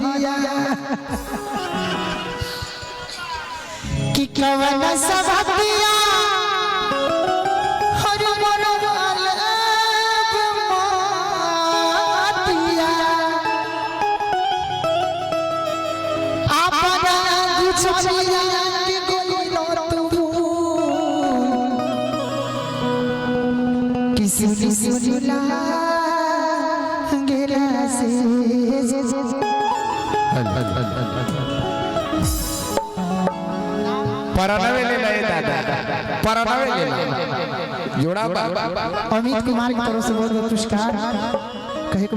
हरिया कि कवन सबतिया हर मरवाल मातिया आपदा गुछरिया के गोइलो तू किसी सुला गेला से परनवे ले ले दादा परनवे ले ले जोड़ा अमित कुमार की तरफ से बहुत बहुत पुरस्कार कहे को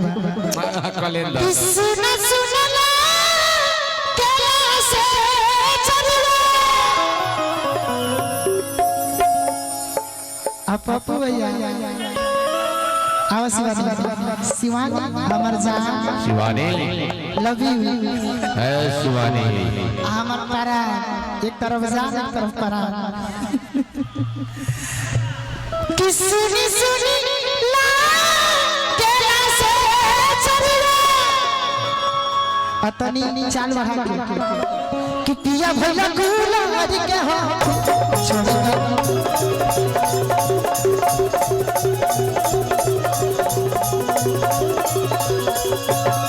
कलेंडर किसने सुनला केला से चलला अपपु भैया शिवानी शिवानी हमर जान शिवानी लव यू है शिवानी हमर पारा एक तरफ जान एक तरफ पारा किसने सुनी ला केला से चलला अतनी चाल बढ़ा के कि पिया भैया गुला हरि के हो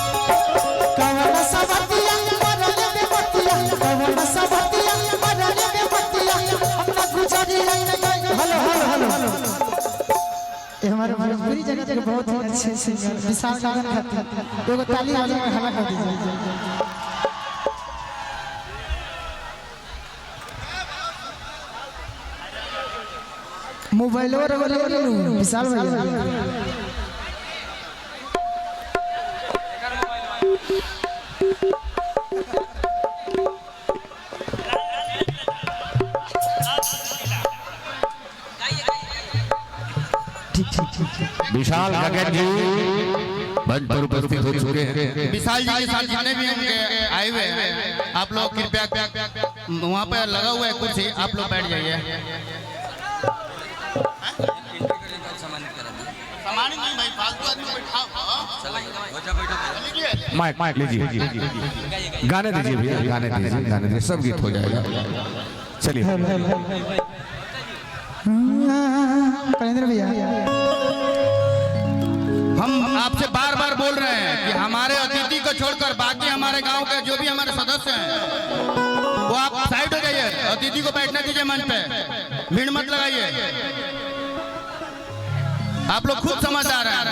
कवन सबतिया मरले में बतिया कवन सबतिया मरले में बतिया अपना गुजरिया हेलो हेलो हेलो ये हमारे भोजपुरी जगत के बहुत ही अच्छे सिंगर विशाल गायन खाते एगो ताली वाले में हल्ला कर दीजिए मोबाइल और विशाल भैया विशाल गगन जी मंच पर उपस्थित हो चुके हैं। विशाल जी के साथ जितने भी उनके आए हुए हैं आप लोग कृपया वहाँ पे लगा हुआ है कुर्सी आप लोग बैठ जाइए। माइक माइक लीजिए गाने दीजिए भैया गाने दीजिए सब गीत हो जाएगा। चलिए कलेंदर भैया हम आपसे बार बार बोल रहे हैं कि हमारे अतिथि को छोड़कर बाकी हमारे गांव के जो भी हमारे सदस्य हैं वो आप साइड हो जाइए, अतिथि को बैठने दीजिए मंच पे, भीड़ मत लगाइए। आप लोग खुद समझदार हैं,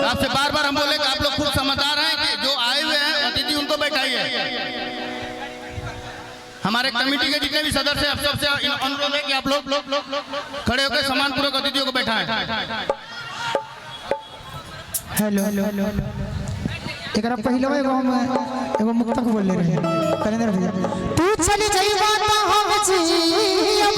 आपसे बार बार हम बोले कि आप लोग खुद समझदार हैं कि जो आए हुए हैं अतिथि उनको बैठाइए। हमारे कमेटी के जितने भी सदस्य हैं सबसे अनुरोध है कि आप लोग खड़े होकर सम्मानपूर्वक अतिथियों को बैठाएं। हेलो एकरा पहले एगो मुक्तक बोल रहे हैं कलेंदर भैया तू चली जाइबा त हम जी अब